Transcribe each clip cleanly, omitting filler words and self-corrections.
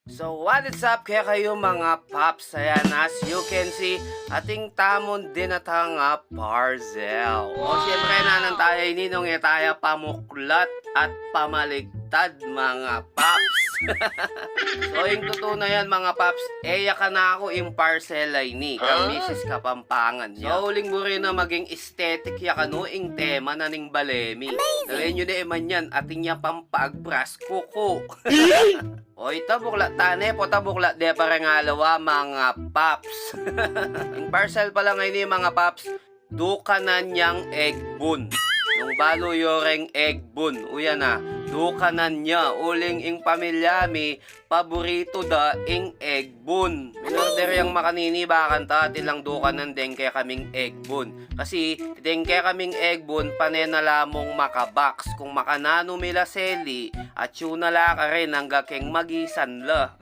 So what is up kaya kayo mga paps? Ayan, as you can see, ating tamon din at nga parcel. O siyempre nanan tayo ininong tayo pamuklat at pamaligtad mga paps. So yung totoo na yan mga paps, eya ka na ako yung parcel ay ni kang Mrs. Kapampangan. So uling mo rin na maging aesthetic ya kano ing tema na ning balemi. Dahil nyo na iman yan, ating niya pampagpras kuko. O itabukla tane po tabukla de para nga alawa mga paps. Yung parcel pa lang ngayon mga paps, dukanan niyang egg bun. Nung balo yoreng egg bun. Uya na, dukanan niya. Uling ing pamilya mi, paborito da ing egg bun. Minorder yung makanini bakan ta, tilang dukanan din kaya kaming egg bun. Kasi, din kaya kaming egg bun, panenala mong makabox. Kung makanano mila seli, at yun nala ka rin hangga keng magisan la.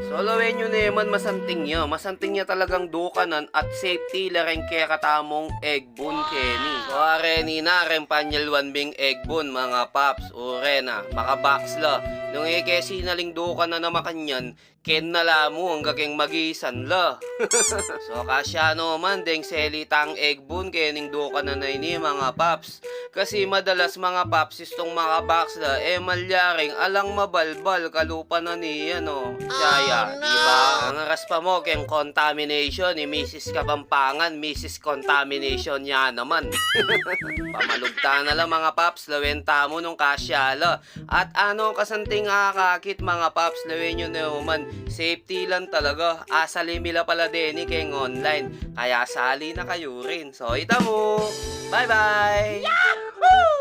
So, lawin nyo na yaman masanting niya. Masanting niya talagang dukanan at safety la rin kaya katamong egg bun Kenny. So, areni na rin panyalwan bing egg bun mga paps. Ure na, makabox la. Nung kesi naling dukanan na makanyan, ken nala mo hangga keng magisan la. So, kasya naman deng selitang egg bun kening dukanan na ini mga paps. Kasi madalas mga paps istong makabox la, malyaring alang mabalbal kalupa na niya no. Saya, diba? Ang aras pa mo keng contamination ni Mrs. Kapampangan, Mrs. Contamination niya naman. Pamalugta na lang mga paps, lawenta mo nung kasyala. At ano kasanting akakit mga paps, lawin nyo na man, safety lang talaga. Asalimila pala din keng online. Kaya sali na kayo rin. So, ita mo! Bye-bye! Yahoo!